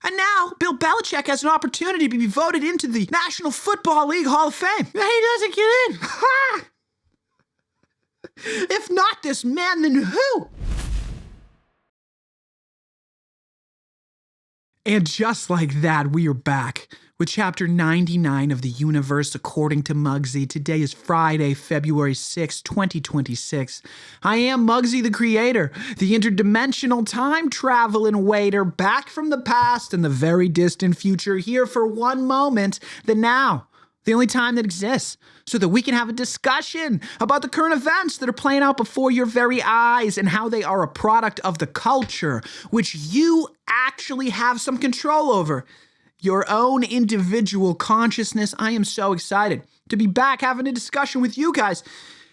And now, Bill Belichick has an opportunity to be voted into the National Football League Hall of Fame. And he doesn't get in. If not this man, then who? And just like that, we are back with chapter 99 of the universe according to Mugsy. Today is Friday, February 6, 2026. I am Mugsy the Creator, the interdimensional time traveling waiter, back from the past and the very distant future, here for one moment, the now. The only time that exists, so that we can have a discussion about the current events that are playing out before your very eyes and how they are a product of the culture, which you actually have some control over. Your own individual consciousness. I am so excited to be back having a discussion with you guys.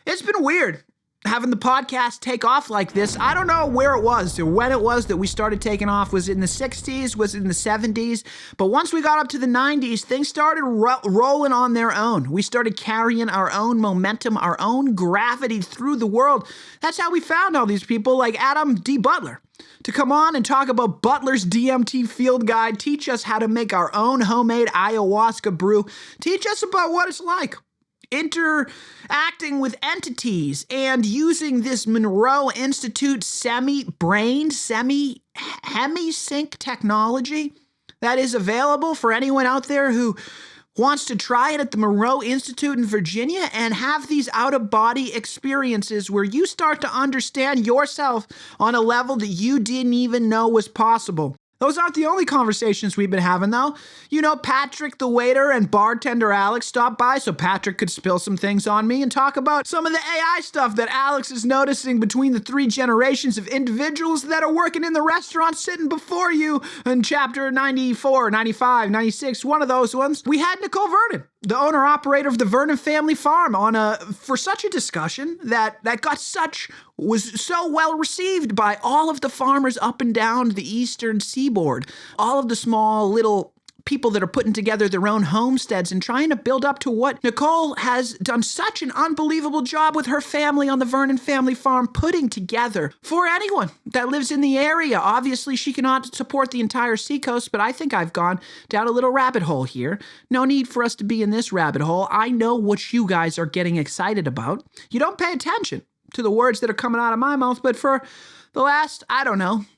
It's been weird having the podcast take off like this. I don't know where it was or when it was that we started taking off. Was it in the 60s? Was it in the 70s? But once we got up to the 90s, things started rolling on their own. We started carrying our own momentum, our own gravity through the world. That's how we found all these people like Adam D. Butler to come on and talk about Butler's DMT field guide, teach us how to make our own homemade ayahuasca brew, teach us about what it's like interacting with entities and using this Monroe Institute hemisync technology that is available for anyone out there who wants to try it at the Monroe Institute in Virginia and have these out-of-body experiences where you start to understand yourself on a level that you didn't even know was possible. Those aren't the only conversations we've been having, though. You know, Patrick, the waiter, and bartender Alex stopped by so Patrick could spill some things on me and talk about some of the AI stuff that Alex is noticing between the three generations of individuals that are working in the restaurant sitting before you in chapter 94, 95, 96, one of those ones. We had Nicole Vernon, the owner-operator of the Vernon Family Farm, for such a discussion that was so well received by all of the farmers up and down the eastern seaboard, all of the small little people that are putting together their own homesteads and trying to build up to what Nicole has done such an unbelievable job with her family on the Vernon Family Farm, putting together for anyone that lives in the area. Obviously, she cannot support the entire seacoast, but I think I've gone down a little rabbit hole here. No need for us to be in this rabbit hole. I know what you guys are getting excited about. You don't pay attention to the words that are coming out of my mouth, but for the last,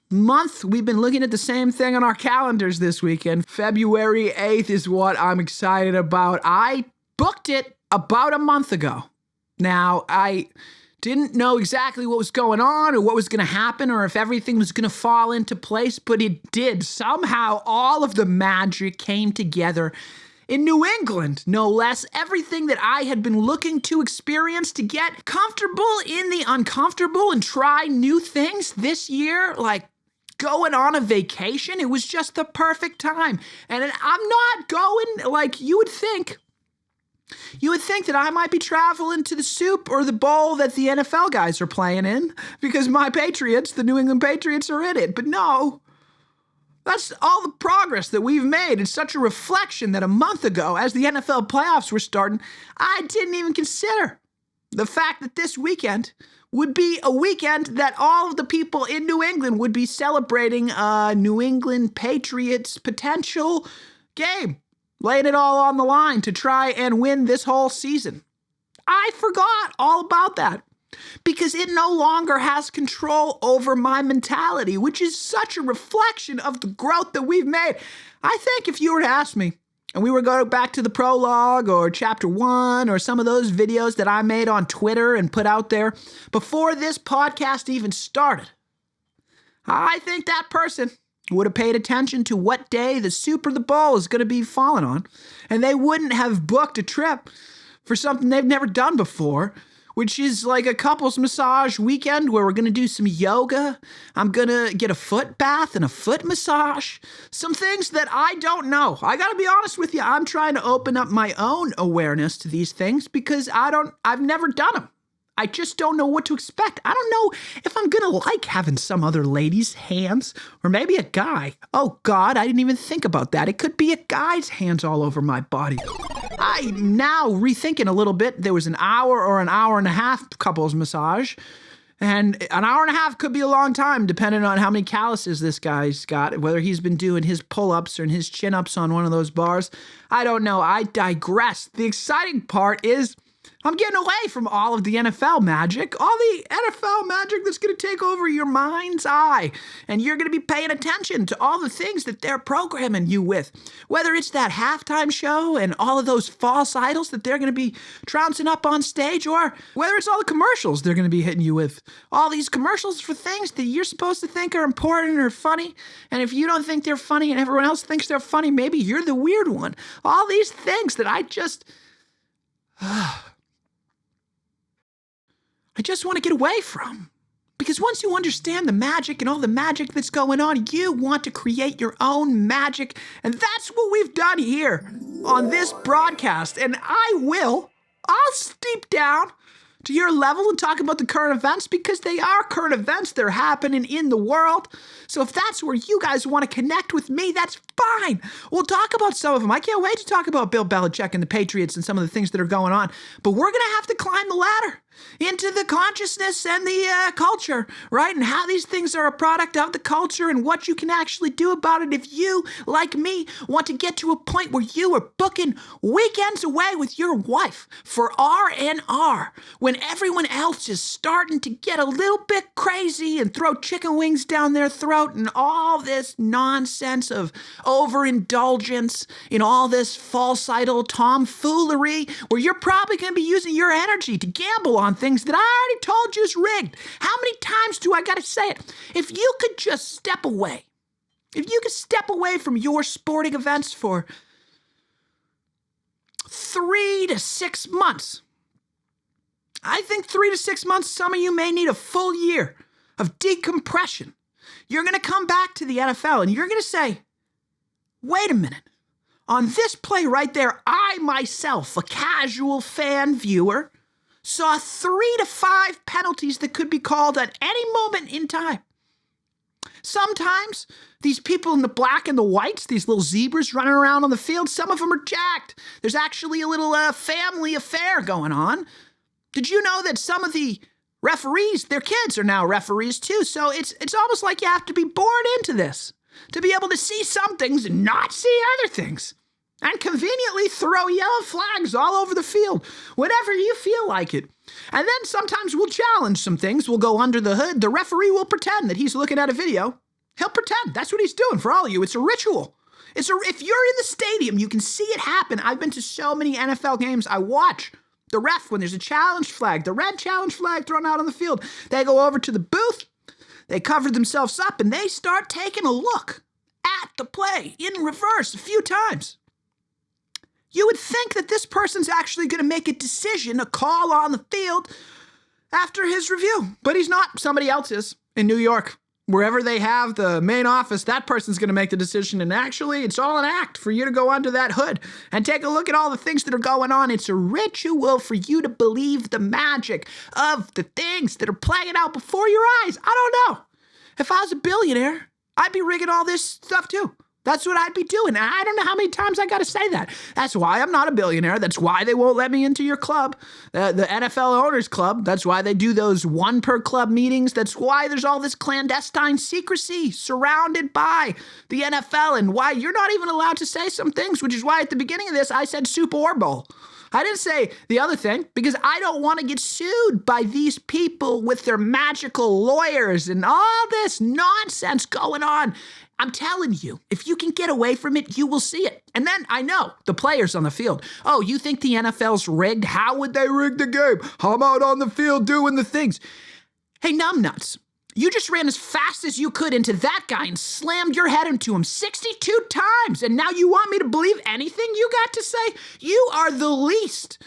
month, we've been looking at the same thing on our calendars this weekend. February 8th is what I'm excited about. I booked it about a month ago. Now, I didn't know exactly what was going on or what was going to happen or if everything was going to fall into place, but it did. Somehow, all of the magic came together in New England, no less. Everything that I had been looking to experience to get comfortable in the uncomfortable and try new things this year, like going on a vacation, it was just the perfect time. And I'm not going like you would think. You would think that I might be traveling to the soup or the bowl that the NFL guys are playing in because my Patriots, the New England Patriots, are in it. But no. That's all the progress that we've made. It's such a reflection that a month ago, as the NFL playoffs were starting, I didn't even consider the fact that this weekend would be a weekend that all of the people in New England would be celebrating a New England Patriots potential game, laying it all on the line to try and win this whole season. I forgot all about that, because it no longer has control over my mentality, which is such a reflection of the growth that we've made. I think if you were to ask me, and we were going back to the prologue or chapter 1 or some of those videos that I made on Twitter and put out there before this podcast even started, I think that person would have paid attention to what day the Super Bowl is going to be falling on, and they wouldn't have booked a trip for something they've never done before, which is like a couples massage weekend where we're going to do some yoga. I'm going to get a foot bath and a foot massage. Some things that I don't know. I got to be honest with you. I'm trying to open up my own awareness to these things because I've never done them. I just don't know what to expect. I don't know if I'm going to like having some other lady's hands or maybe a guy. Oh God, I didn't even think about that. It could be a guy's hands all over my body. I'm now rethinking a little bit. There was an hour or an hour and a half couples massage. And an hour and a half could be a long time, depending on how many calluses this guy's got, whether he's been doing his pull-ups or his chin-ups on one of those bars. I don't know. I digress. The exciting part is I'm getting away from all of the NFL magic, all the NFL magic that's going to take over your mind's eye. And you're going to be paying attention to all the things that they're programming you with. Whether it's that halftime show and all of those false idols that they're going to be trouncing up on stage, or whether it's all the commercials they're going to be hitting you with. All these commercials for things that you're supposed to think are important or funny. And if you don't think they're funny and everyone else thinks they're funny, maybe you're the weird one. All these things that I just want to get away from. Because once you understand the magic and all the magic that's going on, you want to create your own magic. And that's what we've done here on this broadcast. And I'll steep down to your level and talk about the current events, because they are current events. They're happening in the world. So if that's where you guys want to connect with me, that's fine. We'll talk about some of them. I can't wait to talk about Bill Belichick and the Patriots and some of the things that are going on. But we're going to have to climb the ladder into the consciousness and the culture, right? And how these things are a product of the culture and what you can actually do about it. If you, like me, want to get to a point where you are booking weekends away with your wife for R&R, when everyone else is starting to get a little bit crazy and throw chicken wings down their throat and all this nonsense of overindulgence in all this false idol tomfoolery, where you're probably going to be using your energy to gamble on things that I already told you is rigged. How many times do I got to say it? If you could just step away, if you could step away from your sporting events for 3 to 6 months, I think 3 to 6 months, some of you may need a full year of decompression. You're going to come back to the NFL and you're going to say, wait a minute. On this play right there, I myself, a casual fan viewer, saw 3 to 5 penalties that could be called at any moment in time. Sometimes these people in the black and the whites, these little zebras running around on the field, some of them are jacked. There's actually a little family affair going on. Did you know that some of the referees, their kids are now referees too? So it's almost like you have to be born into this to be able to see some things and not see other things. And conveniently throw yellow flags all over the field, whenever you feel like it. And then sometimes we'll challenge some things. We'll go under the hood. The referee will pretend that he's looking at a video. He'll pretend. That's what he's doing for all of you. It's a ritual. If you're in the stadium, you can see it happen. I've been to so many NFL games. I watch the ref when there's a challenge flag, the red challenge flag thrown out on the field. They go over to the booth. They cover themselves up, and they start taking a look at the play in reverse a few times. You would think that this person's actually going to make a decision, a call on the field after his review. But he's not. Somebody else is in New York. Wherever they have the main office, that person's going to make the decision. And actually, it's all an act for you to go under that hood and take a look at all the things that are going on. It's a ritual for you to believe the magic of the things that are playing out before your eyes. I don't know. If I was a billionaire, I'd be rigging all this stuff too. That's what I'd be doing. And I don't know how many times I got to say that. That's why I'm not a billionaire. That's why they won't let me into your club, the NFL Owners Club. That's why they do those one per club meetings. That's why there's all this clandestine secrecy surrounded by the NFL, and why you're not even allowed to say some things, which is why at the beginning of this, I said Super Bowl. I didn't say the other thing because I don't want to get sued by these people with their magical lawyers and all this nonsense going on. I'm telling you, if you can get away from it, you will see it. And then I know the players on the field. Oh, you think the NFL's rigged? How would they rig the game? I'm out on the field doing the things. Hey, numbnuts, you just ran as fast as you could into that guy and slammed your head into him 62 times. And now you want me to believe anything you got to say? You are the least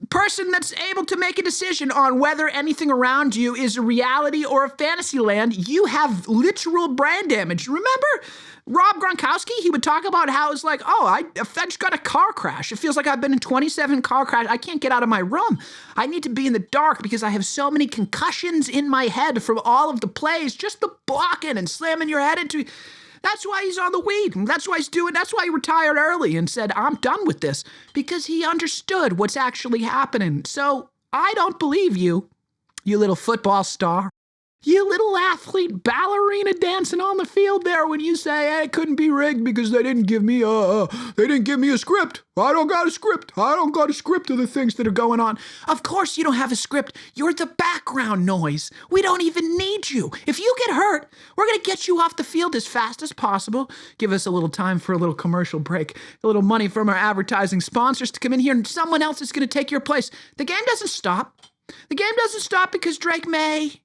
person that's able to make a decision on whether anything around you is a reality or a fantasy land. You have literal brain damage. Remember Rob Gronkowski? He would talk about how it's like, oh, I just got a car crash. It feels like I've been in 27 car crashes. I can't get out of my room. I need to be in the dark because I have so many concussions in my head from all of the plays, just the blocking and slamming your head into. That's why he's on the weed. That's why he retired early and said, I'm done with this, because he understood what's actually happening. So I don't believe you. You little football star. You little athlete ballerina dancing on the field there when you say, hey, it couldn't be rigged because they didn't give me a script. I don't got a script. I don't got a script of the things that are going on. Of course you don't have a script. You're the background noise. We don't even need you. If you get hurt, we're going to get you off the field as fast as possible. Give us a little time for a little commercial break, a little money from our advertising sponsors to come in here, and someone else is going to take your place. The game doesn't stop. The game doesn't stop because Drake May...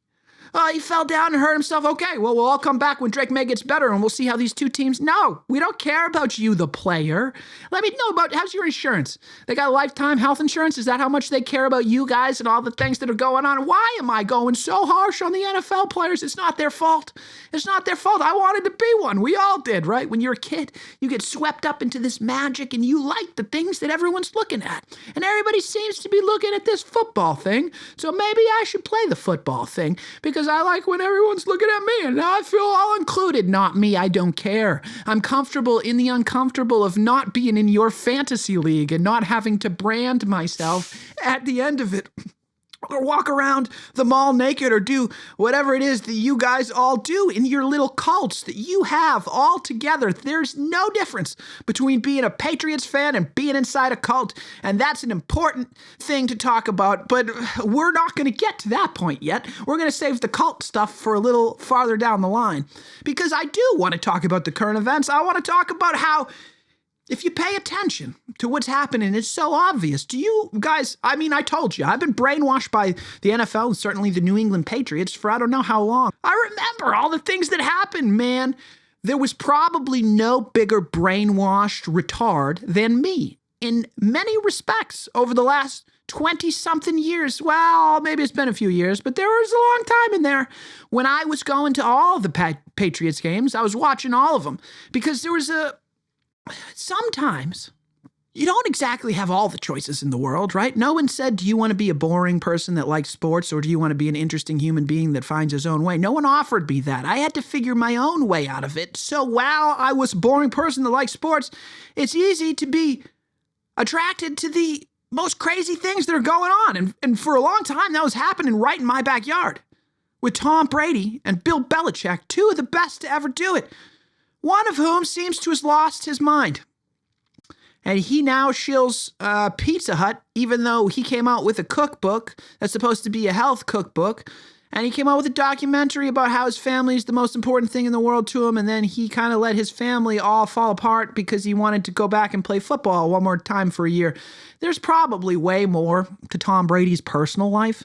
he fell down and hurt himself. Okay, well, we'll all come back when Drake May gets better, and we'll see how these two teams... No, we don't care about you, the player. Let me know about... How's your insurance? They got lifetime health insurance? Is that how much they care about you guys and all the things that are going on? Why am I going so harsh on the NFL players? It's not their fault. It's not their fault. I wanted to be one. We all did, right? When you're a kid, you get swept up into this magic, and you like the things that everyone's looking at. And everybody seems to be looking at this football thing, so maybe I should play the football thing, because I like when everyone's looking at me, and now I feel all included. Not me, I don't care. I'm comfortable in the uncomfortable of not being in your fantasy league and not having to brand myself at the end of it. Or walk around the mall naked, or do whatever it is that you guys all do in your little cults that you have all together. There's no difference between being a Patriots fan and being inside a cult, and that's an important thing to talk about, but we're not going to get to that point yet. We're going to save the cult stuff for a little farther down the line, because I do want to talk about the current events. I want to talk about how, if you pay attention to what's happening, it's so obvious. Do you guys, I mean, I told you, I've been brainwashed by the NFL, and certainly the New England Patriots, for I don't know how long. I remember all the things that happened, man. There was probably no bigger brainwashed retard than me in many respects over the last 20-something years. Well, maybe it's been a few years, but there was a long time in there when I was going to all the Patriots games. I was watching all of them, because there was sometimes you don't exactly have all the choices in the world, right? No one said, do you want to be a boring person that likes sports, or do you want to be an interesting human being that finds his own way? No one offered me that. I had to figure my own way out of it. So while I was a boring person that likes sports, it's easy to be attracted to the most crazy things that are going on. And for a long time, that was happening right in my backyard with Tom Brady and Bill Belichick, two of the best to ever do it. One of whom seems to have lost his mind. And he now shills Pizza Hut, even though he came out with a cookbook that's supposed to be a health cookbook. And he came out with a documentary about how his family is the most important thing in the world to him. And then he kind of let his family all fall apart because he wanted to go back and play football one more time for a year. There's probably way more to Tom Brady's personal life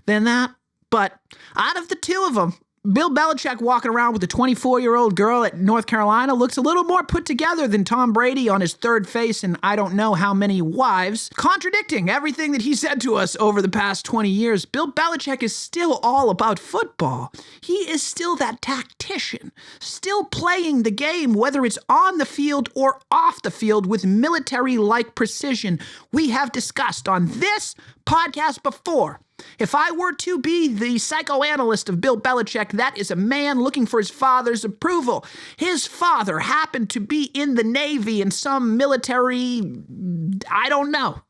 than that. But out of the two of them, Bill Belichick walking around with a 24-year-old girl at North Carolina looks a little more put together than Tom Brady on his third face and I don't know how many wives, contradicting everything that he said to us over the past 20 years. Bill Belichick is still all about football. He is still that tactician, still playing the game, whether it's on the field or off the field, with military-like precision. We have discussed on this podcast before. If I were to be the psychoanalyst of Bill Belichick, that is a man looking for his father's approval. His father happened to be in the Navy in some military, I don't know.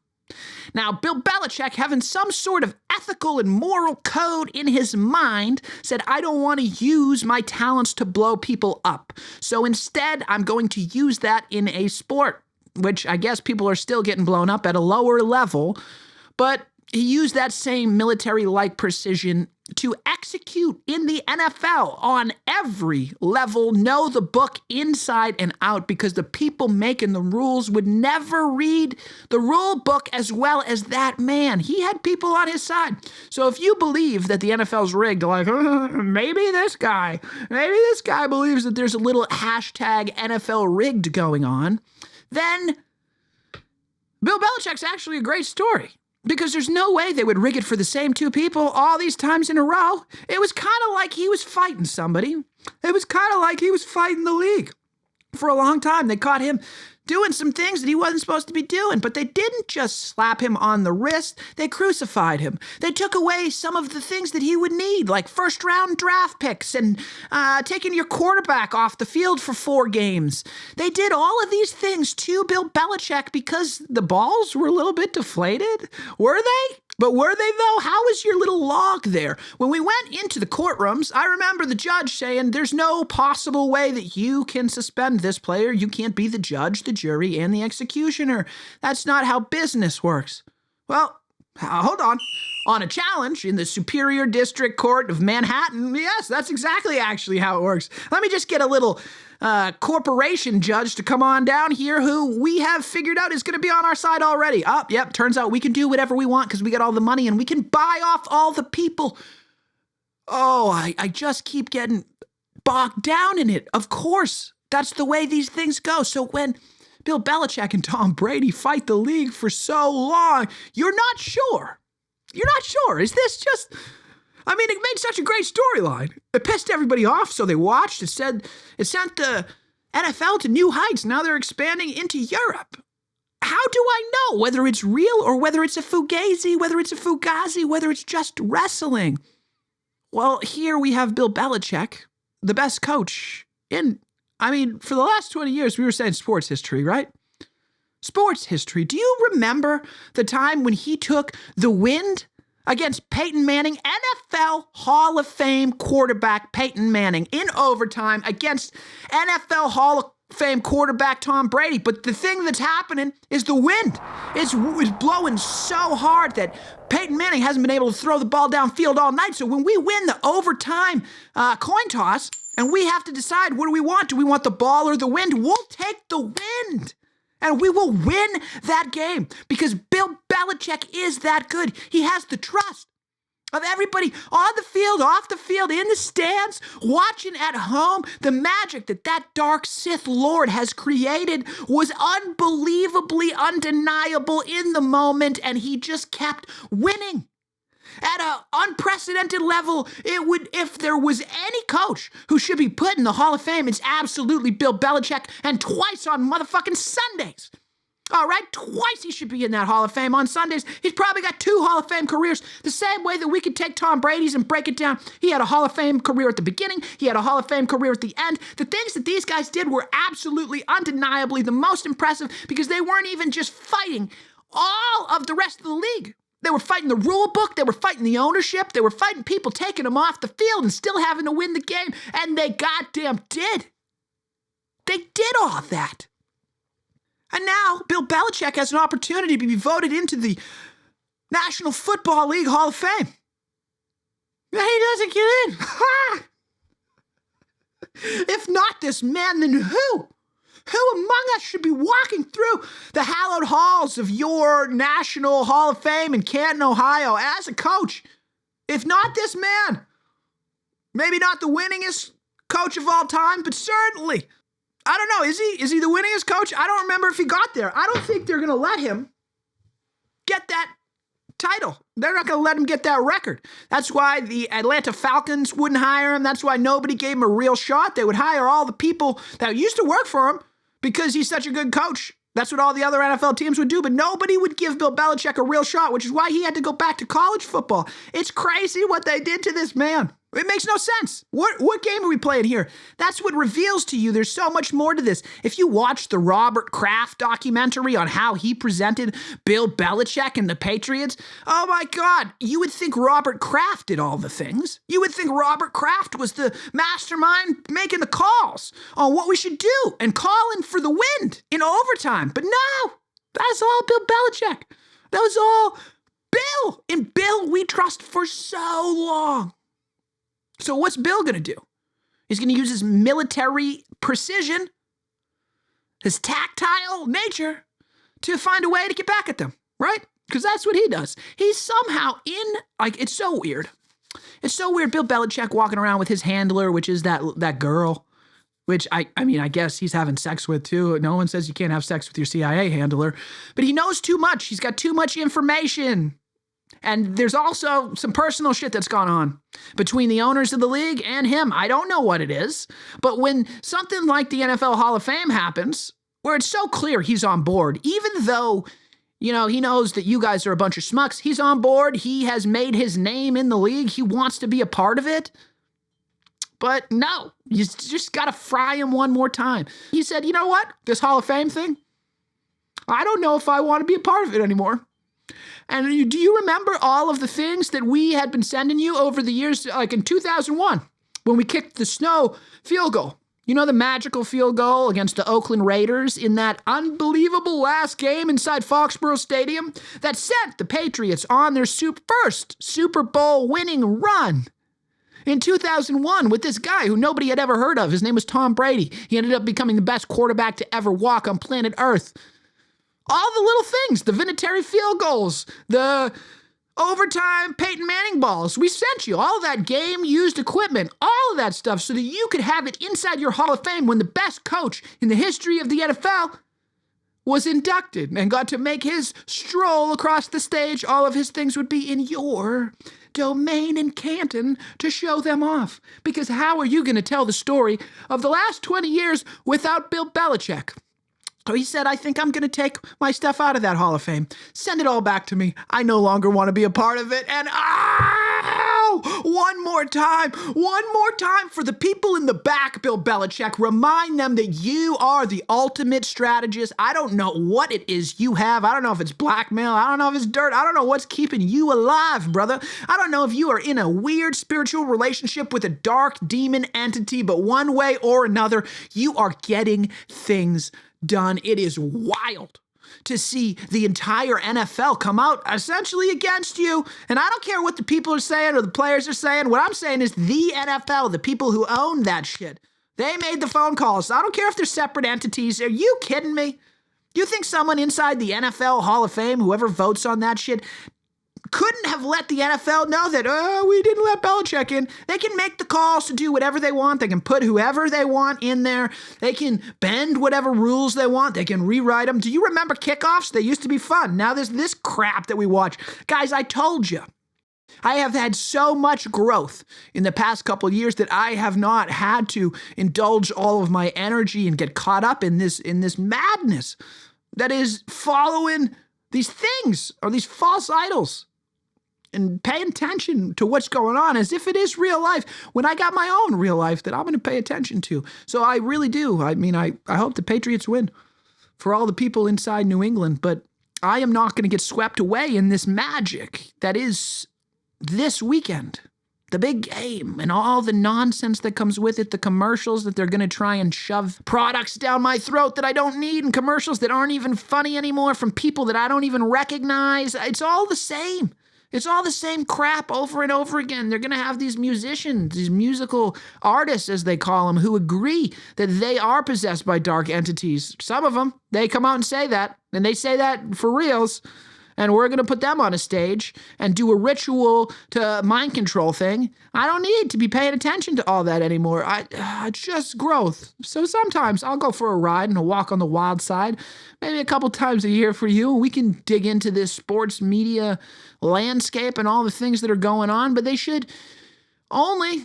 Now, Bill Belichick, having some sort of ethical and moral code in his mind, said, I don't want to use my talents to blow people up. So instead, I'm going to use that in a sport, which I guess people are still getting blown up at a lower level, but he used that same military-like precision to execute in the NFL on every level, know the book inside and out, because the people making the rules would never read the rule book as well as that man. He had people on his side. So if you believe that the NFL's rigged, like, maybe this guy believes that there's a little hashtag NFL rigged going on, then Bill Belichick's actually a great story. Because there's no way they would rig it for the same two people all these times in a row. It was kind of like he was fighting somebody. It was kind of like he was fighting the league. For a long time, they caught him doing some things that he wasn't supposed to be doing. But they didn't just slap him on the wrist. They crucified him. They took away some of the things that he would need, like first-round draft picks and taking your quarterback off the field for 4 games. They did all of these things to Bill Belichick because the balls were a little bit deflated. Were they? But were they, though? How was your little log there? When we went into the courtrooms, I remember the judge saying, there's no possible way that you can suspend this player. You can't be the judge, the jury, and the executioner. That's not how business works. Well, hold on. On a challenge in the Superior District Court of Manhattan, yes, that's exactly actually how it works. Let me just get a little corporation judge to come on down here who we have figured out is going to be on our side already. Yep, turns out we can do whatever we want because we got all the money and we can buy off all the people. Oh, I just keep getting bogged down in it. Of course, that's the way these things go. So when Bill Belichick and Tom Brady fight the league for so long, you're not sure. You're not sure. Is this just... I mean, it made such a great storyline. It pissed everybody off, so they watched. It sent the NFL to new heights. Now they're expanding into Europe. How do I know whether it's real or whether it's a fugazi, whether it's a fugazi, whether it's just wrestling? Well, here we have Bill Belichick, the best coach for the last 20 years, we were saying sports history, right? Sports history. Do you remember the time when he took the wind against Peyton Manning, NFL Hall of Fame quarterback Peyton Manning, in overtime against NFL Hall of Fame quarterback Tom Brady? But the thing that's happening is the wind is blowing so hard that Peyton Manning hasn't been able to throw the ball downfield all night. So when we win the overtime coin toss and we have to decide what do we want? Do we want the ball or the wind? We'll take the wind. And we will win that game because Bill Belichick is that good. He has the trust of everybody on the field, off the field, in the stands, watching at home. The magic that dark Sith Lord has created was unbelievably undeniable in the moment, and he just kept winning. At an unprecedented level, if there was any coach who should be put in the Hall of Fame, it's absolutely Bill Belichick, and twice on motherfucking Sundays. All right, twice he should be in that Hall of Fame on Sundays. He's probably got 2 Hall of Fame careers, the same way that we could take Tom Brady's and break it down. He had a Hall of Fame career at the beginning. He had a Hall of Fame career at the end. The things that these guys did were absolutely, undeniably the most impressive because they weren't even just fighting all of the rest of the league. They were fighting the rule book. They were fighting the ownership. They were fighting people taking them off the field and still having to win the game. And they goddamn did. They did all that. And now Bill Belichick has an opportunity to be voted into the National Football League Hall of Fame. And he doesn't get in. If not this man, then who? Who among us should be walking through the hallowed halls of your National Hall of Fame in Canton, Ohio as a coach? If not this man. Maybe not the winningest coach of all time, but certainly. I don't know. Is he the winningest coach? I don't remember if he got there. I don't think they're going to let him get that title. They're not going to let him get that record. That's why the Atlanta Falcons wouldn't hire him. That's why nobody gave him a real shot. They would hire all the people that used to work for him because he's such a good coach. That's what all the other NFL teams would do, but nobody would give Bill Belichick a real shot, which is why he had to go back to college football. It's crazy what they did to this man. It makes no sense. What game are we playing here? That's what reveals to you there's so much more to this. If you watch the Robert Kraft documentary on how he presented Bill Belichick and the Patriots, oh my God, you would think Robert Kraft did all the things. You would think Robert Kraft was the mastermind making the calls on what we should do and calling for the wind in overtime. But no, that's all Bill Belichick. That was all Bill. And Bill we trust for so long. So what's Bill going to do? He's going to use his military precision, his tactile nature, to find a way to get back at them, right? Because that's what he does. He's somehow it's so weird. It's so weird, Bill Belichick walking around with his handler, which is that girl, which I guess he's having sex with too. No one says you can't have sex with your CIA handler, but he knows too much. He's got too much information. And there's also some personal shit that's gone on between the owners of the league and him. I don't know what it is, but when something like the NFL Hall of Fame happens, where it's so clear he's on board, even though, he knows that you guys are a bunch of schmucks. He's on board. He has made his name in the league. He wants to be a part of it. But no, you just got to fry him one more time. He said, you know what? This Hall of Fame thing, I don't know if I want to be a part of it anymore. And do you remember all of the things that we had been sending you over the years, like in 2001, when we kicked the snow field goal? The magical field goal against the Oakland Raiders in that unbelievable last game inside Foxborough Stadium that sent the Patriots on their first Super Bowl winning run. In 2001, with this guy who nobody had ever heard of. His name was Tom Brady. He ended up becoming the best quarterback to ever walk on planet Earth. All the little things, the Vinatieri field goals, the overtime Peyton Manning balls. We sent you all of that game-used equipment, all of that stuff, so that you could have it inside your Hall of Fame when the best coach in the history of the NFL was inducted and got to make his stroll across the stage. All of his things would be in your domain in Canton to show them off. Because how are you going to tell the story of the last 20 years without Bill Belichick? So he said, I think I'm going to take my stuff out of that Hall of Fame. Send it all back to me. I no longer want to be a part of it. And one more time for the people in the back, Bill Belichick. Remind them that you are the ultimate strategist. I don't know what it is you have. I don't know if it's blackmail. I don't know if it's dirt. I don't know what's keeping you alive, brother. I don't know if you are in a weird spiritual relationship with a dark demon entity, but one way or another, you are getting things done. It is wild to see the entire NFL come out essentially against you. And I don't care what the people are saying or the players are saying. What I'm saying is the NFL, the people who own that shit, they made the phone calls. I don't care if they're separate entities. Are you kidding me? You think someone inside the NFL Hall of Fame, whoever votes on that shit, couldn't have let the NFL know that, we didn't let Belichick in? They can make the calls to do whatever they want. They can put whoever they want in there. They can bend whatever rules they want. They can rewrite them. Do you remember kickoffs? They used to be fun. Now there's this crap that we watch. Guys, I told you. I have had so much growth in the past couple of years that I have not had to indulge all of my energy and get caught up in this madness that is following these things or these false idols. And paying attention to what's going on as if it is real life when I got my own real life that I'm going to pay attention to. So I really do. I mean, I hope the Patriots win for all the people inside New England, but I am not going to get swept away in this magic that is this weekend. The big game and all the nonsense that comes with it, the commercials that they're going to try and shove products down my throat that I don't need, and commercials that aren't even funny anymore from people that I don't even recognize. It's all the same. It's all the same crap over and over again. They're going to have these musicians, these musical artists, as they call them, who agree that they are possessed by dark entities. Some of them, they come out and say that, and they say that for reals. And we're going to put them on a stage and do a ritual to mind control thing. I don't need to be paying attention to all that anymore. It's just growth. So sometimes I'll go for a ride and a walk on the wild side, maybe a couple times a year for you. We can dig into this sports media landscape and all the things that are going on, but they should only,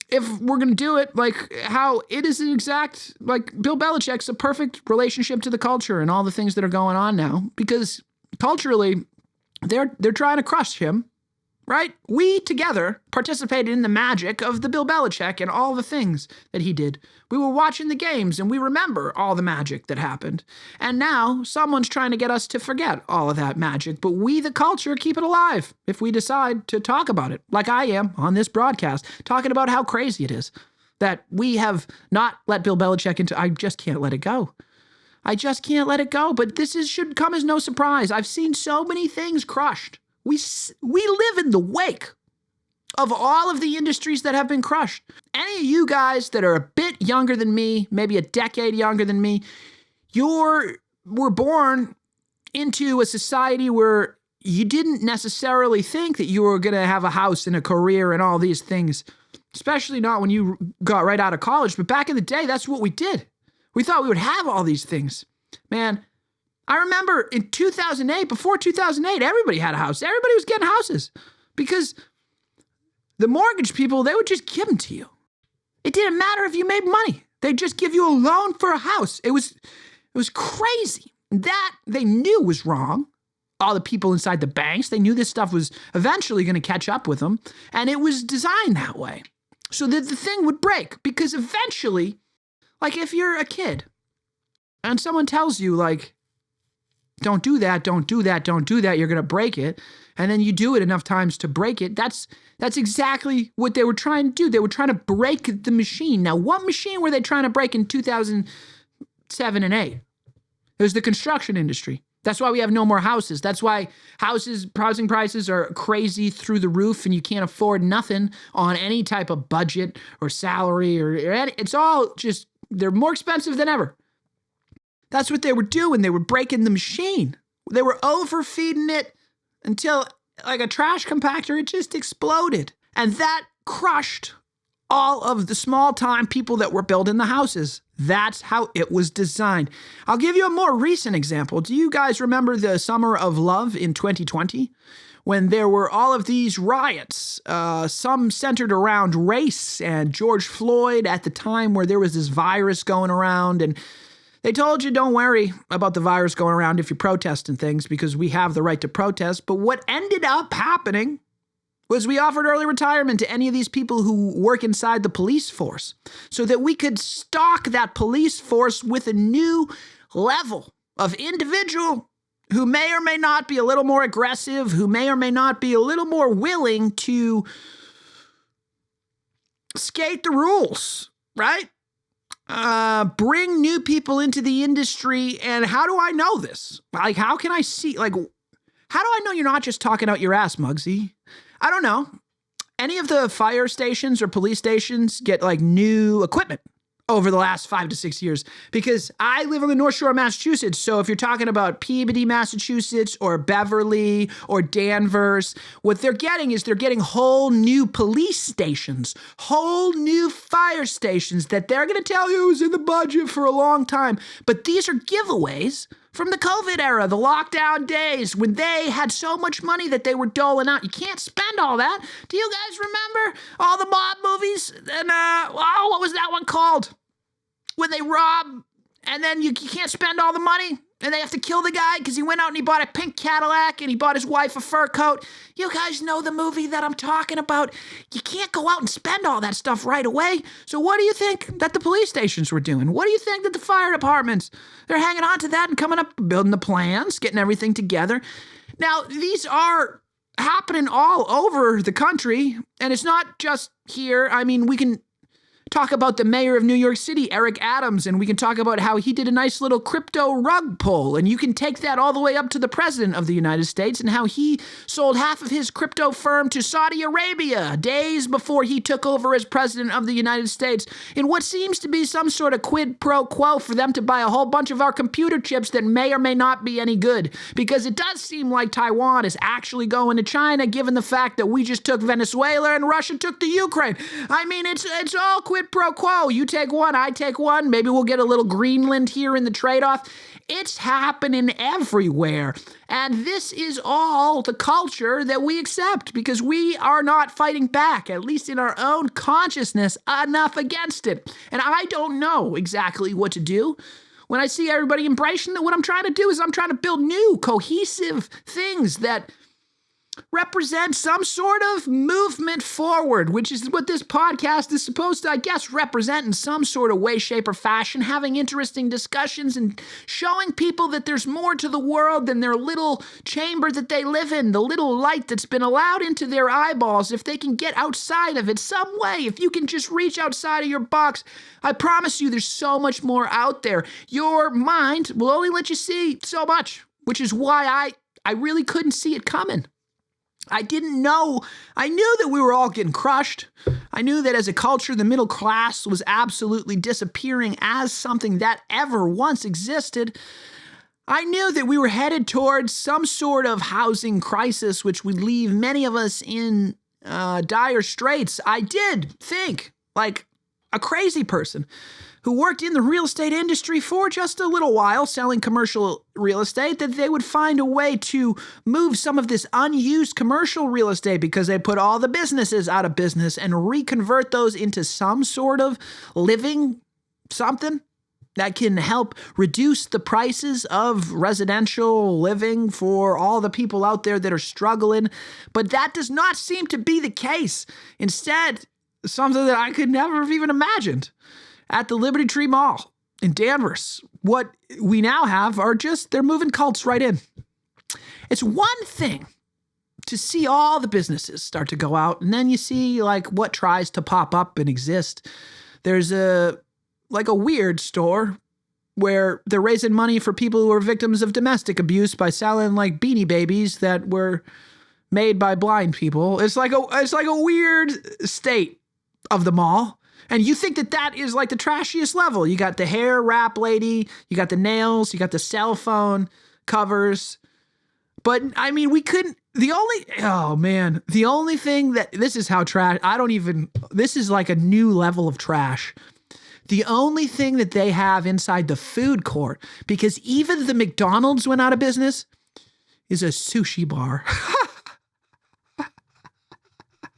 if we're going to do it, like how it is an exact, like Bill Belichick's a perfect relationship to the culture and all the things that are going on now, because culturally, they're trying to crush him, right? We together participated in the magic of the Bill Belichick and all the things that he did. We were watching the games and we remember all the magic that happened. And now someone's trying to get us to forget all of that magic, but we, the culture, keep it alive if we decide to talk about it, like I am on this broadcast, talking about how crazy it is that we have not let Bill Belichick into. I just can't let it go. I just can't let it go, but should come as no surprise. I've seen so many things crushed. We live in the wake of all of the industries that have been crushed. Any of you guys that are a bit younger than me, maybe a decade younger than me, were born into a society where you didn't necessarily think that you were going to have a house and a career and all these things, especially not when you got right out of college. But back in the day, that's what we did. We thought we would have all these things. Man, I remember in 2008, before 2008, everybody had a house. Everybody was getting houses because the mortgage people, they would just give them to you. It didn't matter if you made money. They'd just give you a loan for a house. It was It was crazy. That they knew was wrong. All the people inside the banks, they knew this stuff was eventually going to catch up with them. And it was designed that way so that the thing would break. Because eventually, like if you're a kid and someone tells you like, don't do that, don't do that, don't do that, you're going to break it. And then you do it enough times to break it. That's exactly what they were trying to do. They were trying to break the machine. Now, what machine were they trying to break in 2007 and 8? It was the construction industry. That's why we have no more houses. That's why housing prices are crazy through the roof and you can't afford nothing on any type of budget or salary or any, it's all just, they're more expensive than ever. That's what they were doing. They were breaking the machine. They were overfeeding it until like a trash compactor, it just exploded. And that crushed all of the small-time people that were building the houses. That's how it was designed. I'll give you a more recent example. Do you guys remember the Summer of Love in 2020? When there were all of these riots, some centered around race and George Floyd at the time where there was this virus going around. And they told you, don't worry about the virus going around if you protest and things because we have the right to protest. But what ended up happening was we offered early retirement to any of these people who work inside the police force so that we could stock that police force with a new level of individual who may or may not be a little more aggressive, who may or may not be a little more willing to skate the rules, right? Bring new people into the industry. And how do I know this? Like, how can I see, like, how do I know you're not just talking out your ass, Mugsy? I don't know. Any of the fire stations or police stations get like new equipment over the last 5 to 6 years? Because I live on the North Shore of Massachusetts. So if you're talking about Peabody, Massachusetts, or Beverly, or Danvers, what they're getting is they're getting whole new police stations, whole new fire stations that they're going to tell you was in the budget for a long time. But these are giveaways from the COVID era, the lockdown days, when they had so much money that they were doling out. You can't spend all that. Do you guys remember all the mob movies? And, what was that one called? When they rob, and then you can't spend all the money, and they have to kill the guy because he went out and he bought a pink Cadillac, and he bought his wife a fur coat. You guys know the movie that I'm talking about. You can't go out and spend all that stuff right away. So what do you think that the police stations were doing? What do you think that the fire departments, they're hanging on to that and coming up, building the plans, getting everything together. Now, these are happening all over the country, and it's not just here. I mean, we can talk about the mayor of New York City, Eric Adams, and we can talk about how he did a nice little crypto rug pull, and you can take that all the way up to the president of the United States and how he sold half of his crypto firm to Saudi Arabia days before he took over as president of the United States in what seems to be some sort of quid pro quo for them to buy a whole bunch of our computer chips that may or may not be any good, because it does seem like Taiwan is actually going to China given the fact that we just took Venezuela and Russia took the Ukraine. I mean, it's all quid pro quo. You take one, I take one. Maybe we'll get a little Greenland here in the trade-off. It's happening everywhere. And this is all the culture that we accept because we are not fighting back, at least in our own consciousness, enough against it. And I don't know exactly what to do. When I see everybody embracing that, what I'm trying to do is I'm trying to build new, cohesive things that represent some sort of movement forward, which is what this podcast is supposed to, I guess, represent in some sort of way, shape, or fashion, having interesting discussions and showing people that there's more to the world than their little chamber that they live in, the little light that's been allowed into their eyeballs. If they can get outside of it some way, if you can just reach outside of your box, I promise you there's so much more out there. Your mind will only let you see so much, which is why I really couldn't see it coming. I didn't know. I knew that we were all getting crushed. I knew that as a culture, the middle class was absolutely disappearing as something that ever once existed. I knew that we were headed towards some sort of housing crisis, which would leave many of us in dire straits. I did think, like a crazy person who worked in the real estate industry for just a little while, selling commercial real estate, that they would find a way to move some of this unused commercial real estate because they put all the businesses out of business and reconvert those into some sort of living something. that can help reduce the prices of residential living for all the people out there that are struggling. But that does not seem to be the case. Instead, something that I could never have even imagined. At the Liberty Tree Mall in Danvers, what we now have are they're moving cults right in. It's one thing to see all the businesses start to go out, and then you see like what tries to pop up and exist. There's a weird store where they're raising money for people who are victims of domestic abuse by selling like Beanie Babies that were made by blind people. It's like a weird state of the mall. And you think that is like the trashiest level. You got the hair wrap lady, you got the nails, you got the cell phone covers. But I mean, the only thing that, this is how trash, this is like a new level of trash. The only thing that they have inside the food court, because even the McDonald's went out of business, is a sushi bar.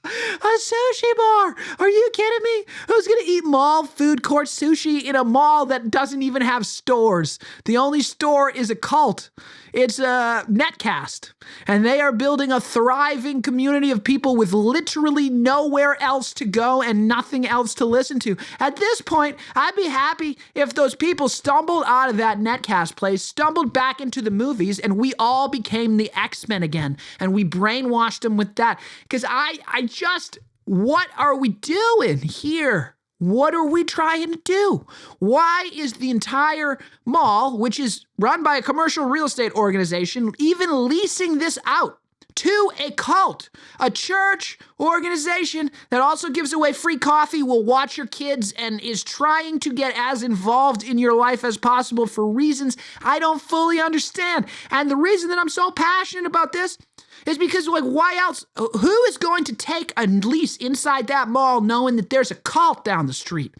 A sushi bar. Are you kidding me? Who's going to eat mall food court sushi in a mall that doesn't even have stores? The only store is a cult. It's a Netcast. And they are building a thriving community of people with literally nowhere else to go and nothing else to listen to. At this point, I'd be happy if those people stumbled out of that Netcast place, stumbled back into the movies, and we all became the X-Men again. And we brainwashed them with that. Because what are we doing here? What are we trying to do? Why is the entire mall, which is run by a commercial real estate organization, even leasing this out to a cult, a church organization that also gives away free coffee, will watch your kids, and is trying to get as involved in your life as possible for reasons I don't fully understand? And the reason that I'm so passionate about this is because, like, why else? Who is going to take a lease inside that mall knowing that there's a cult down the street?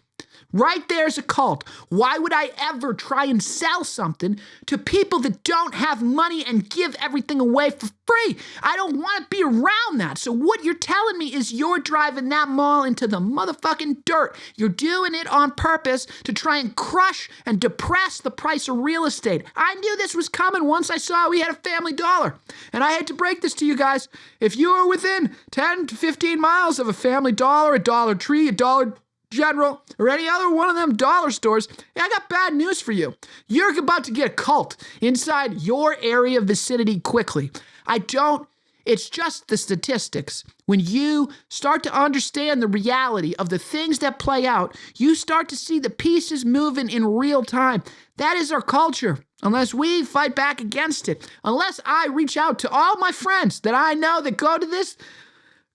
Right there's a cult. Why would I ever try and sell something to people that don't have money and give everything away for free? I don't want to be around that. So what you're telling me is you're driving that mall into the motherfucking dirt. You're doing it on purpose to try and crush and depress the price of real estate. I knew this was coming once I saw we had a Family Dollar. And I hate to break this to you guys. If you are within 10 to 15 miles of a Family Dollar, a Dollar Tree, a Dollar General, or any other one of them dollar stores, I got bad news for you. You're about to get a cult inside your area vicinity quickly. It's just the statistics. When you start to understand the reality of the things that play out, you start to see the pieces moving in real time. That is our culture. Unless we fight back against it, unless I reach out to all my friends that I know that go to this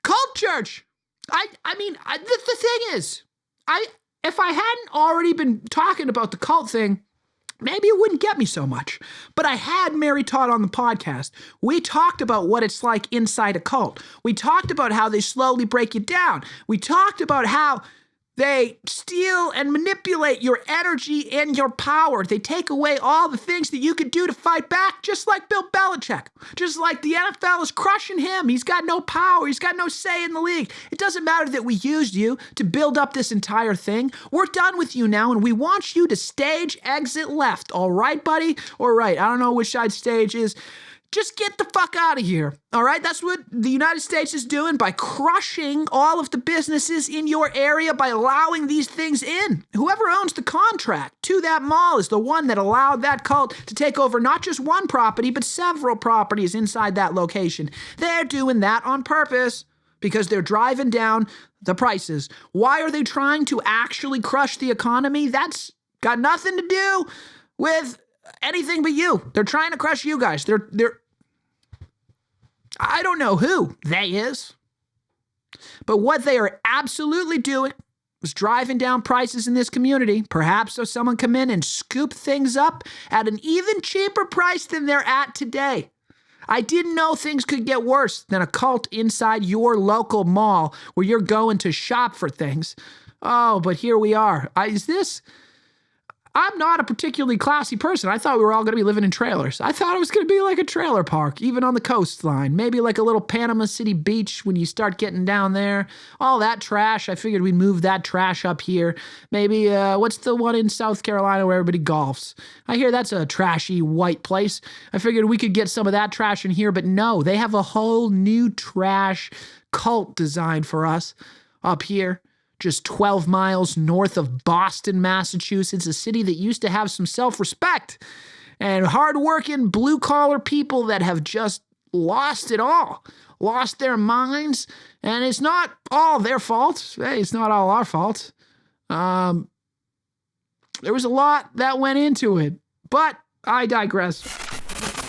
cult church. The thing is, if I hadn't already been talking about the cult thing, maybe it wouldn't get me so much. But I had Mary Todd on the podcast. We talked about what it's like inside a cult. We talked about how they slowly break you down. We talked about how they steal and manipulate your energy and your power. They take away all the things that you could do to fight back, just like Bill Belichick. Just like the NFL is crushing him. He's got no power. He's got no say in the league. It doesn't matter that we used you to build up this entire thing. We're done with you now, and we want you to stage exit left. All right, buddy? All right. I don't know which side stage is. Just get the fuck out of here, all right? That's what the United States is doing by crushing all of the businesses in your area by allowing these things in. Whoever owns the contract to that mall is the one that allowed that cult to take over not just one property, but several properties inside that location. They're doing that on purpose because they're driving down the prices. Why are they trying to actually crush the economy? That's got nothing to do with anything but you. They're trying to crush you guys. I don't know who they is, but what they are absolutely doing is driving down prices in this community, perhaps so someone come in and scoop things up at an even cheaper price than they're at today. I didn't know things could get worse than a cult inside your local mall where you're going to shop for things. Oh, but here we are. I'm not a particularly classy person. I thought we were all going to be living in trailers. I thought it was going to be like a trailer park, even on the coastline. Maybe like a little Panama City beach when you start getting down there. All that trash, I figured we'd move that trash up here. Maybe, what's the one in South Carolina where everybody golfs? I hear that's a trashy white place. I figured we could get some of that trash in here, but no, they have a whole new trash cult designed for us up here. Just 12 miles north of Boston, Massachusetts, a city that used to have some self-respect and hardworking blue-collar people that have just lost it all, lost their minds, and it's not all their fault. Hey, it's not all our fault. There was a lot that went into it, but I digress.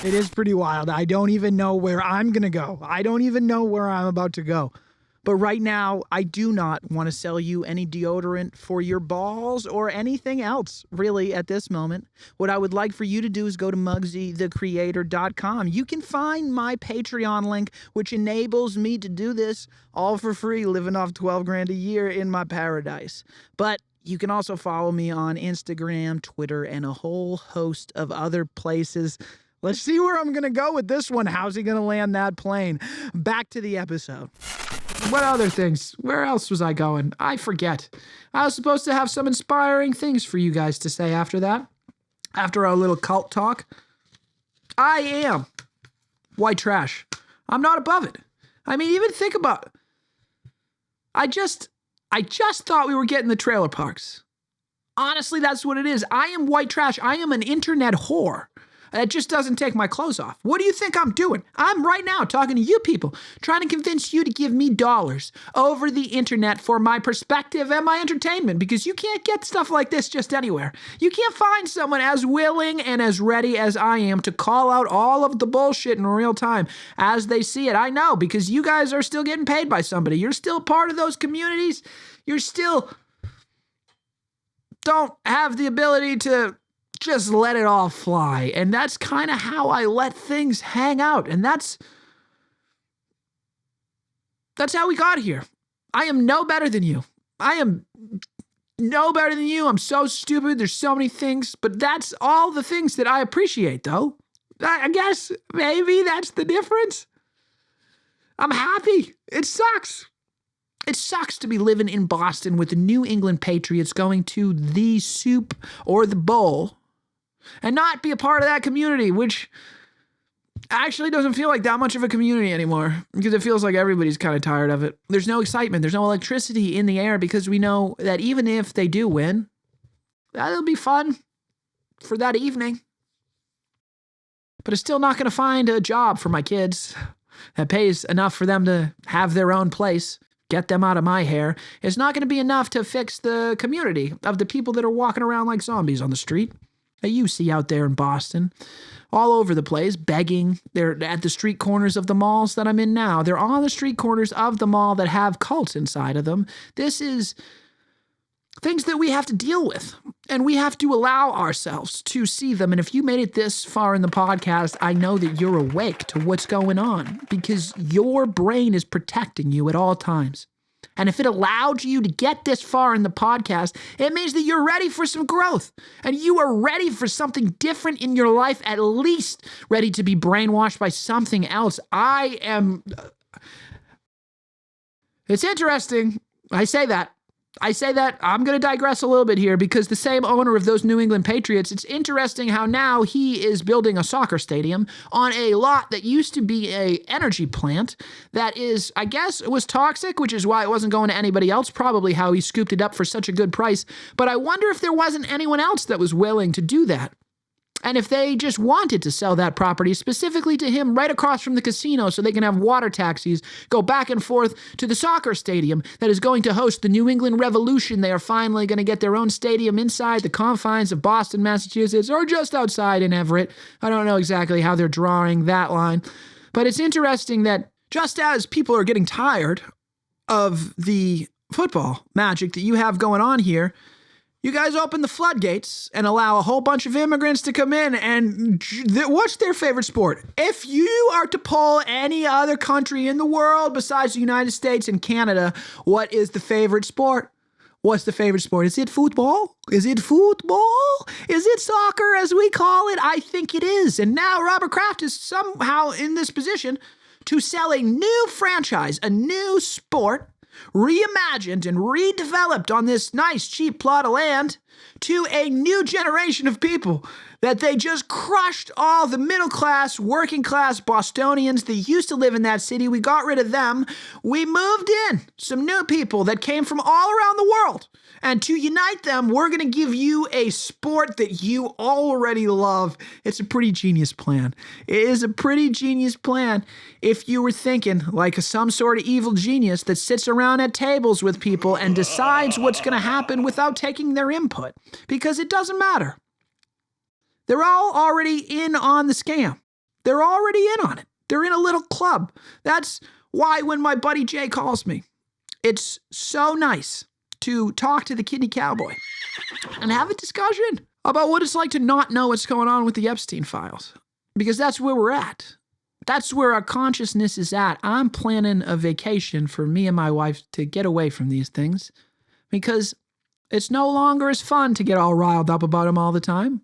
It is pretty wild. I don't even know where I'm going to go. I don't even know where I'm about to go. But right now, I do not want to sell you any deodorant for your balls or anything else, really, at this moment. What I would like for you to do is go to MugsyTheCreator.com. You can find my Patreon link, which enables me to do this all for free, living off 12 grand a year in my paradise. But you can also follow me on Instagram, Twitter, and a whole host of other places. Let's see where I'm going to go with this one. How's he going to land that plane? Back to the episode. What other things? Where else was I going? I forget. I was supposed to have some inspiring things for you guys to say after that. After our little cult talk. I am white trash. I'm not above it. I mean, even think about it. I just thought we were getting the trailer parks. Honestly, that's what it is. I am white trash. I am an internet whore. That just doesn't take my clothes off. What do you think I'm doing? I'm right now talking to you people, trying to convince you to give me dollars over the internet for my perspective and my entertainment, because you can't get stuff like this just anywhere. You can't find someone as willing and as ready as I am to call out all of the bullshit in real time as they see it. I know, because you guys are still getting paid by somebody. You're still part of those communities. You're still don't have the ability to just let it all fly. And that's kind of how I let things hang out. And that's how we got here. I am no better than you. I am no better than you. I'm so stupid. There's so many things, but that's all the things that I appreciate, though. I guess maybe that's the difference. I'm happy. It sucks. It sucks to be living in Boston with the New England Patriots going to the soup or the bowl and not be a part of that community, which actually doesn't feel like that much of a community anymore, because it feels like everybody's kind of tired of it. There's no excitement. There's no electricity in the air, because we know that even if they do win, that'll be fun for that evening. But it's still not going to find a job for my kids that pays enough for them to have their own place, get them out of my hair. It's not going to be enough to fix the community of the people that are walking around like zombies on the street that you see out there in Boston, all over the place, begging. They're at the street corners of the malls that I'm in now. They're on the street corners of the mall that have cults inside of them. This is things that we have to deal with, and we have to allow ourselves to see them. And if you made it this far in the podcast, I know that you're awake to what's going on, because your brain is protecting you at all times. And if it allowed you to get this far in the podcast, it means that you're ready for some growth, and you are ready for something different in your life, at least ready to be brainwashed by something else. It's interesting. I say that. I'm going to digress a little bit here, because the same owner of those New England Patriots, it's interesting how now he is building a soccer stadium on a lot that used to be a energy plant that is, I guess, it was toxic, which is why it wasn't going to anybody else, probably how he scooped it up for such a good price. But I wonder if there wasn't anyone else that was willing to do that. And if they just wanted to sell that property specifically to him right across from the casino, so they can have water taxis go back and forth to the soccer stadium that is going to host the New England Revolution. They are finally going to get their own stadium inside the confines of Boston, Massachusetts, or just outside in Everett. I don't know exactly how they're drawing that line. But it's interesting that just as people are getting tired of the football magic that you have going on here, you guys open the floodgates and allow a whole bunch of immigrants to come in, and what's their favorite sport? If you are to poll any other country in the world besides the United States and Canada, what is the favorite sport? What's the favorite sport? Is it football? Is it football? Is it soccer, as we call it? I think it is. And now Robert Kraft is somehow in this position to sell a new franchise, a new sport, reimagined and redeveloped on this nice, cheap plot of land to a new generation of people that they just crushed all the middle class, working class Bostonians that used to live in that city. We got rid of them. We moved in some new people that came from all around the world. And to unite them, we're going to give you a sport that you already love. It's a pretty genius plan. It is a pretty genius plan if you were thinking like some sort of evil genius that sits around at tables with people and decides what's going to happen without taking their input. Because it doesn't matter. They're all already in on the scam. They're already in on it. They're in a little club. That's why when my buddy Jay calls me, it's so nice to talk to the kidney cowboy and have a discussion about what it's like to not know what's going on with the Epstein files. Because that's where we're at. That's where our consciousness is at. I'm planning a vacation for me and my wife to get away from these things because it's no longer as fun to get all riled up about them all the time.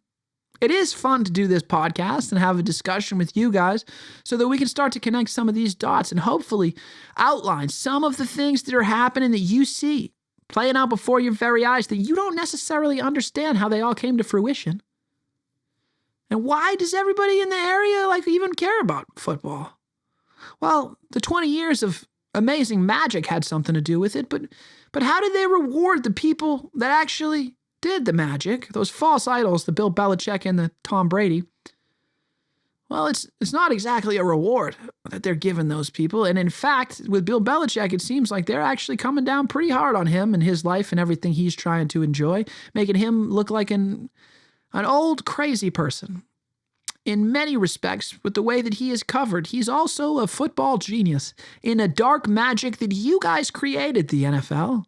It is fun to do this podcast and have a discussion with you guys so that we can start to connect some of these dots and hopefully outline some of the things that are happening that you see playing out before your very eyes that you don't necessarily understand how they all came to fruition. And why does everybody in the area even care about football? Well, the 20 years of amazing magic had something to do with it, but how did they reward the people that actually did the magic, those false idols, the Bill Belichick and the Tom Brady? Well, it's not exactly a reward that they're giving those people. And in fact, with Bill Belichick, it seems like they're actually coming down pretty hard on him and his life and everything he's trying to enjoy, making him look like an old crazy person. In many respects, with the way that he is covered, he's also a football genius in a dark magic that you guys created, the NFL.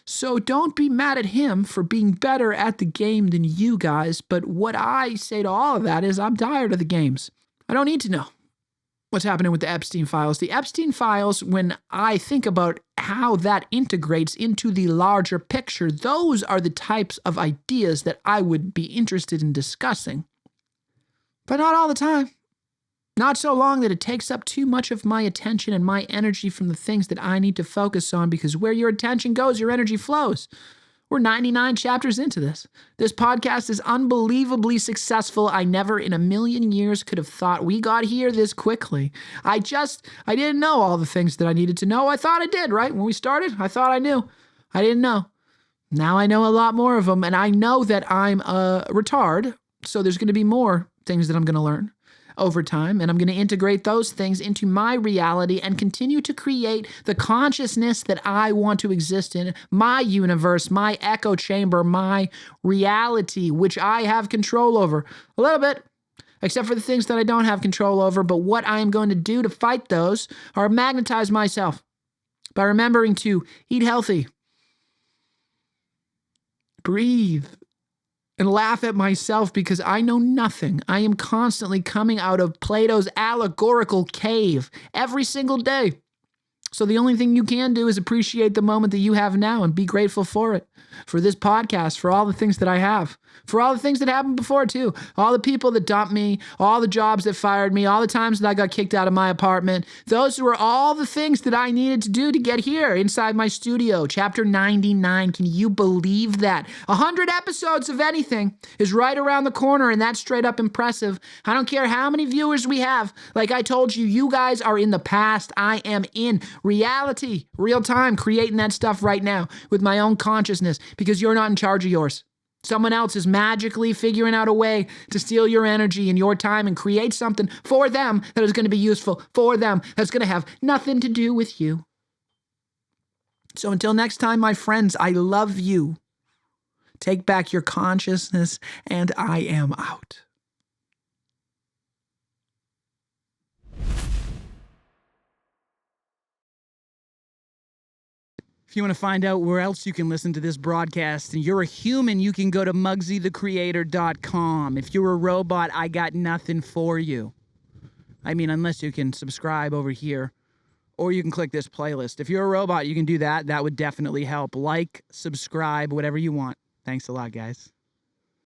So don't be mad at him for being better at the game than you guys. But what I say to all of that is I'm tired of the games. I don't need to know what's happening with the Epstein files. The Epstein files, when I think about how that integrates into the larger picture, those are the types of ideas that I would be interested in discussing. But not all the time. Not so long that it takes up too much of my attention and my energy from the things that I need to focus on, because where your attention goes, your energy flows. We're 99 chapters into this. This podcast is unbelievably successful. I never in a million years could have thought we got here this quickly. I didn't know all the things that I needed to know. I thought I did, right? When we started, I thought I knew. I didn't know. Now I know a lot more of them, and I know that I'm a retard, so there's going to be more things that I'm going to learn over time, and I'm going to integrate those things into my reality and continue to create the consciousness that I want to exist in, my universe, my echo chamber, my reality, which I have control over a little bit, except for the things that I don't have control over. But what I am going to do to fight those are magnetize myself by remembering to eat healthy, breathe, and laugh at myself because I know nothing. I am constantly coming out of Plato's allegorical cave every single day. So the only thing you can do is appreciate the moment that you have now and be grateful for it, for this podcast, for all the things that I have, for all the things that happened before too, all the people that dumped me, all the jobs that fired me, all the times that I got kicked out of my apartment. Those were all the things that I needed to do to get here inside my studio. Chapter 99. Can you believe that? 100 episodes of anything is right around the corner, and that's straight up impressive. I don't care how many viewers we have. Like I told you, you guys are in the past. I am in reality, real time, creating that stuff right now with my own consciousness, because you're not in charge of yours. Someone else is magically figuring out a way to steal your energy and your time and create something for them that is going to be useful for them, that's going to have nothing to do with you. So until next time, my friends, I love you. Take back your consciousness, and I am out. If you want to find out where else you can listen to this broadcast and you're a human, you can go to MugsyTheCreator.com. If you're a robot, I got nothing for you. I mean, unless you can subscribe over here or you can click this playlist. If you're a robot, you can do that. That would definitely help. Like, subscribe, whatever you want. Thanks a lot, guys.